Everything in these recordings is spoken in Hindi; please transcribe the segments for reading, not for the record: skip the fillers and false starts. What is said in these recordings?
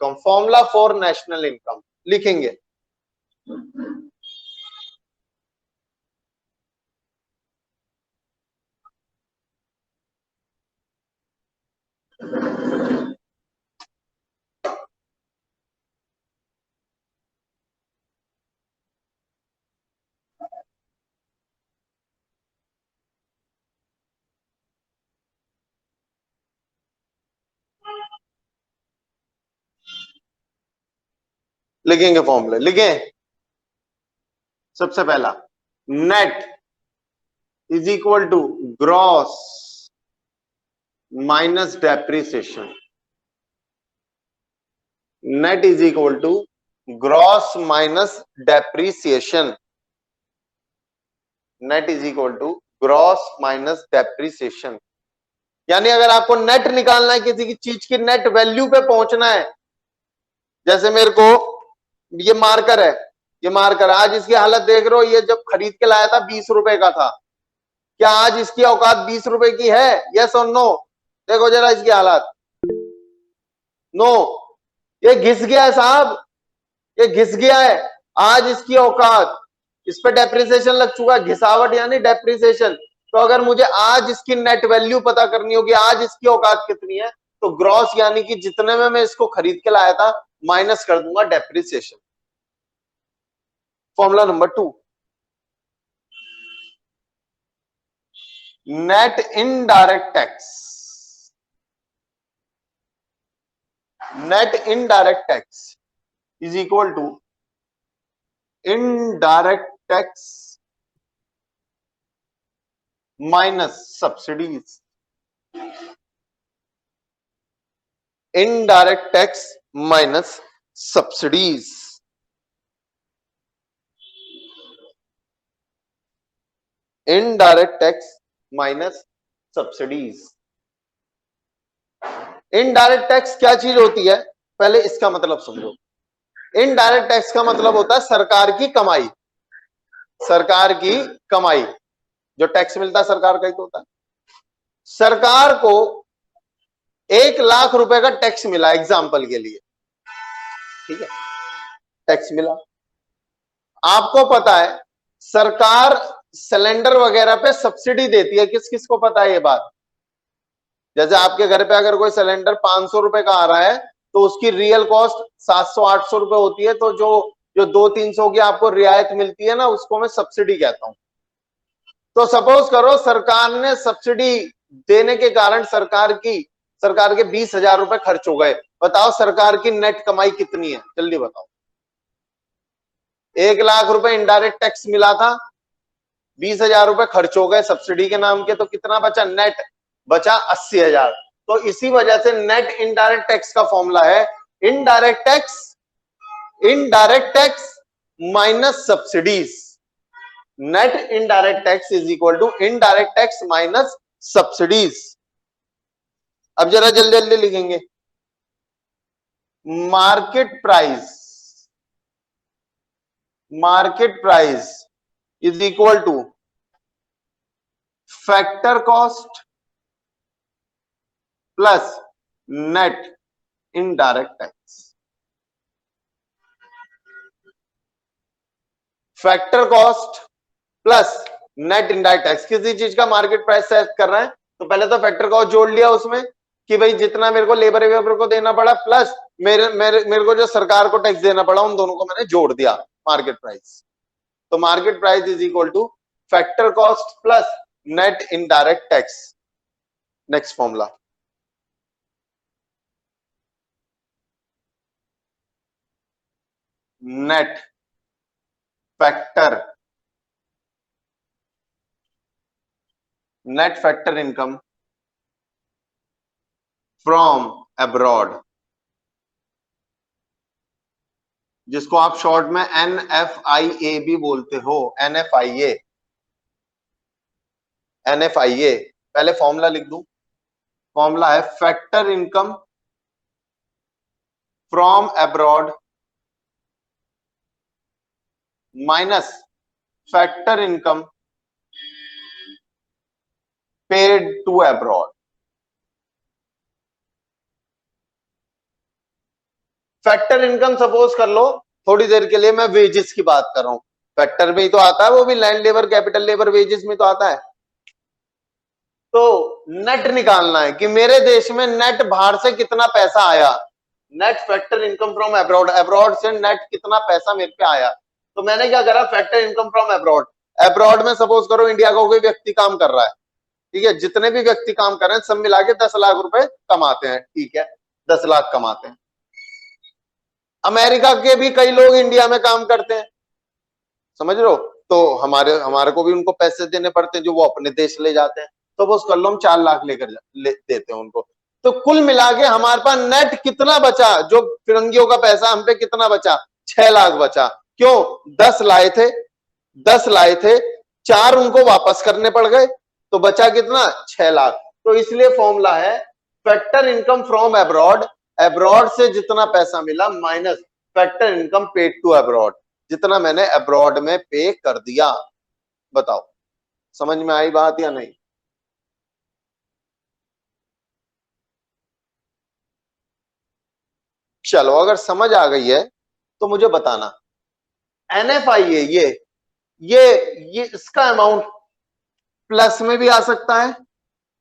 Income, formula for national income लिखेंगे। लिखेंगे फॉर्मूले, लिखे। सबसे पहला net is equal to gross minus depreciation. Net is equal to gross minus depreciation. Net is equal to gross minus depreciation. यानी अगर आपको नेट निकालना है, किसी की चीज की नेट वैल्यू पे पहुंचना है, जैसे मेरे को ये मार्कर है, ये मार्कर आज इसकी हालत देख रहे हो, ये जब खरीद के लाया था 20 रुपए का था, क्या आज इसकी औकात 20 रुपए की है? यस और नो? देखो जरा इसकी हालत, नो, ये घिस गया है साहब, ये घिस गया है। आज इसकी औकात, इस पे डेप्रिसिएशन लग चुका है, घिसावट यानी डेप्रिसिएशन। तो अगर मुझे आज इसकी नेट वैल्यू पता करनी होगी, आज इसकी औकात कितनी है, तो ग्रॉस यानी कि जितने में मैं इसको खरीद के लाया था माइनस कर दूंगा depreciation. Formula number 2, net indirect tax. Net indirect tax is equal to indirect tax minus subsidies. Indirect tax minus subsidies. Indirect tax minus subsidies. Indirect tax क्या चीज होती है, पहले इसका मतलब समझो। इनडायरेक्ट टैक्स का मतलब होता है सरकार की कमाई। सरकार की कमाई, जो टैक्स मिलता है सरकार का ही तो होता है। सरकार को 1 लाख रुपए का टैक्स मिला एग्जाम्पल के लिए, ठीक है, टैक्स मिला। आपको पता है सरकार सिलेंडर वगैरह पे सब्सिडी देती है, किस किस को पता है ये बात? जैसे आपके घर पे अगर कोई सिलेंडर 500 रुपए का आ रहा है, तो उसकी रियल कॉस्ट 700-800 रुपए होती है, तो जो जो 200-300 की आपको रियायत मिलती है ना, उसको मैं सब्सिडी कहता हूं। तो सपोज करो सरकार ने सब्सिडी देने के कारण सरकार के 20,000 रुपए खर्च हो गए। बताओ सरकार की नेट कमाई कितनी है, जल्दी बताओ। 1 लाख रुपए इनडायरेक्ट टैक्स मिला था, 20,000 रुपए खर्च हो गए सब्सिडी के नाम के, तो कितना बचा? नेट बचा 80,000। तो इसी वजह से नेट इनडायरेक्ट टैक्स का फॉर्मूला है indirect tax minus subsidies. Net indirect tax is equal to indirect tax minus subsidies. अब जरा जल्दी जल्दी लिखेंगे। Market price is equal to factor cost plus net indirect tax. Factor cost plus net indirect tax. किसी चीज का मार्केट प्राइस सेट कर रहे हैं, तो पहले तो फैक्टर कॉस्ट जोड़ लिया उसमें कि भाई जितना मेरे को लेबर वेबर को देना पड़ा, प्लस मेरे को जो सरकार को टैक्स देना पड़ा, उन दोनों को मैंने जोड़ दिया मार्केट प्राइस। तो market price is equal to factor cost plus net indirect tax. Next formula, net factor income from abroad, जिसको आप शॉर्ट में NFIA भी बोलते हो। NFIA पहले फॉर्मूला लिख दूं। फॉर्मूला है factor income from abroad minus factor income paid to abroad. Factor income suppose कर लो, थोड़ी देर के लिए मैं वेजेस की बात कर रहा हूं, फैक्टर में ही तो आता है, वो भी land labour, capital labour, wages में तो आता है। तो नेट निकालना है कि मेरे देश में नेट बाहर से कितना पैसा आया, net factor income from abroad, abroad से नेट कितना पैसा मेरे पे आया। तो मैंने क्या करा, factor income from abroad, abroad में सपोज करो इंडिया का कोई व्यक्ति काम कर रहा है, ठीक है, जितने भी व्यक्ति काम कर रहे हैं सब मिला के 10 लाख रुपए कमाते हैं, ठीक है, 10 लाख कमाते हैं। अमेरिका के भी कई लोग इंडिया में काम करते हैं, समझ लो, तो हमारे हमारे को भी उनको पैसे देने पड़ते हैं जो वो अपने देश ले जाते हैं। तो बस कर लो हम 4 लाख देते हैं उनको। तो कुल मिला के हमारे पास नेट कितना बचा, जो फिरंगियों का पैसा हम पे कितना बचा, 6 लाख बचा। क्यों, 10 लाए थे, 10 लाए थे, 4 उनको वापस करने पड़ गए, तो बचा कितना, 6 लाख। तो इसलिए फॉर्मूला है factor income from abroad, abroad से जितना पैसा मिला minus factor income paid to abroad, जितना मैंने अब्रॉड में पे कर दिया। बताओ समझ में आई बात या नहीं। चलो अगर समझ आ गई है तो मुझे बताना। एनएफआई है ये इसका अमाउंट प्लस में भी आ सकता है,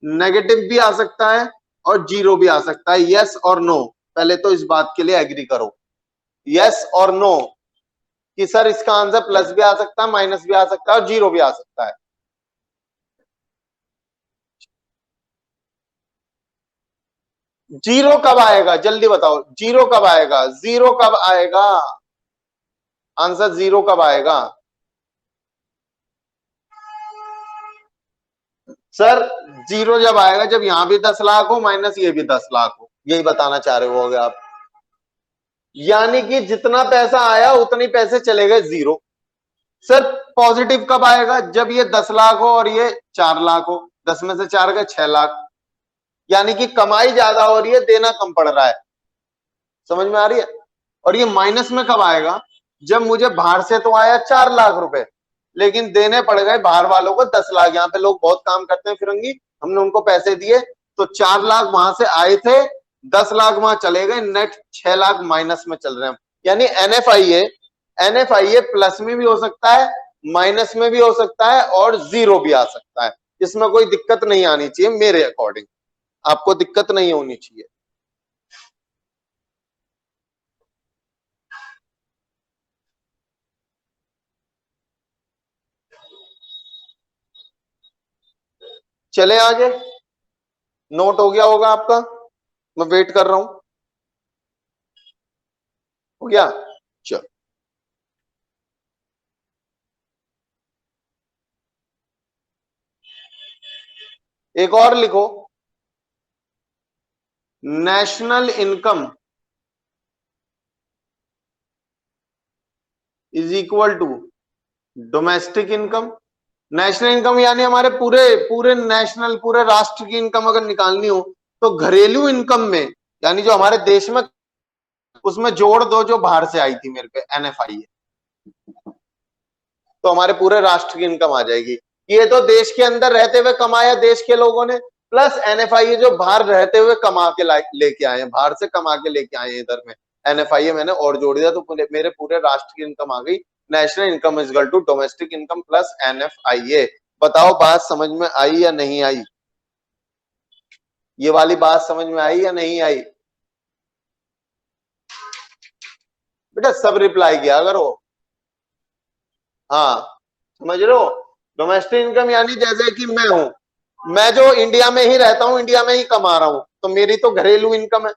नेगेटिव भी आ सकता है और जीरो भी आ सकता है। यस और नो, पहले तो इस बात के लिए एग्री करो, यस और नो, कि सर इसका आंसर प्लस भी आ सकता है, माइनस भी आ सकता है और जीरो भी आ सकता है। जीरो कब आएगा जल्दी बताओ, जीरो कब आएगा, जीरो कब आएगा, आंसर जीरो कब आएगा। सर जीरो जब आएगा जब यहां भी 10 लाख हो माइनस ये भी 10 लाख हो, यही बताना चाह रहे हो आप। यानी कि जितना पैसा आया उतने पैसे चले गए जीरो। सर पॉजिटिव कब आएगा, जब ये 10 लाख हो और ये 4 लाख हो, 10 में से 4 गए 6 लाख, यानी कि कमाई ज्यादा हो रही है, देना कम पड़ रहा है। समझ में आ रही है। और ये माइनस में कब आएगा, जब मुझे बाहर से तो आया 4 लाख रुपए, लेकिन देने पड़ गए बाहर वालों को 10 लाख। यहाँ पे लोग बहुत काम करते हैं फिरंगी, हमने उनको पैसे दिए, तो 4 लाख वहां से आए थे, 10 लाख वहां चले गए, नेट 6 लाख माइनस में चल रहे हैं। यानी एनएफआईए, एनएफआईए प्लस में भी हो सकता है, माइनस में भी हो सकता है और जीरो भी आ सकता है। इसमें कोई दिक्कत नहीं आनी चाहिए मेरे अकॉर्डिंग, आपको दिक्कत नहीं होनी चाहिए। चले आगे, नोट हो गया होगा आपका, मैं वेट कर रहा हूं, हो गया, चलो एक और लिखो, national income is equal to domestic income. National income यानी हमारे पूरे पूरे नेशनल, पूरे राष्ट्र की इनकम अगर निकालनी हो तो घरेलू इनकम में, यानी जो हमारे देश में, उसमें जोड़ दो जो बाहर से आई थी मेरे पे एनएफआई है, तो हमारे पूरे राष्ट्र की इनकम आ जाएगी। ये तो देश के अंदर रहते हुए कमाया देश के लोगों ने, प्लस एनएफआई जो बाहर रहते हुए कमा के लेके आए हैं, बाहर से कमा के लेके आए हैं इधर में, एनएफआई मैंने और जोड़ दिया तो मेरे पूरे राष्ट्र की इनकम आ गई। National income is equal to domestic income plus NFI. बताओ बात समझ में आई या नहीं आई, ये वाली बात समझ में आई या नहीं आई। बेटा सब रिप्लाई किया करो, हाँ समझ लो। डोमेस्टिक इनकम यानी जैसे कि मैं हूं, मैं जो इंडिया में ही रहता हूं, इंडिया में ही कमा रहा हूं, तो मेरी तो घरेलू इनकम है।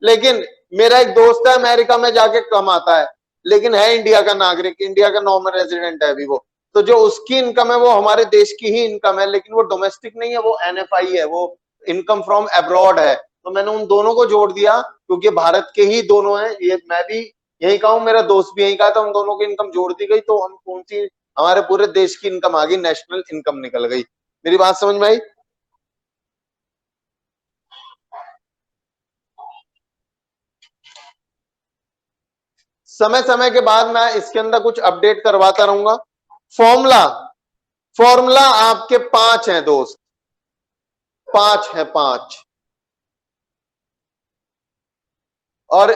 लेकिन मेरा एक दोस्त है अमेरिका में जाके कमाता है, लेकिन है इंडिया का नागरिक, इंडिया का नॉर्मल रेजिडेंट है अभी वो, तो जो उसकी इनकम है वो हमारे देश की ही इनकम है, लेकिन वो डोमेस्टिक नहीं है, वो एनएफआई है, वो इनकम फ्रॉम अब्रॉड है। तो मैंने उन दोनों को जोड़ दिया क्योंकि भारत के ही दोनों हैं, ये मैं भी यही का हूं, मेरा दोस्त भी यही का, तो हम दोनों की इनकम जोड़ दी गई, तो हम कौन सी, हमारे पूरे देश की इनकम आ गई, नेशनल इनकम निकल गई। मेरी बात समझ में आई। समय समय के बाद मैं इसके अंदर कुछ अपडेट करवाता रहूंगा। फॉर्मूला, फॉर्मूला आपके 5 हैं दोस्त, 5 है 5, और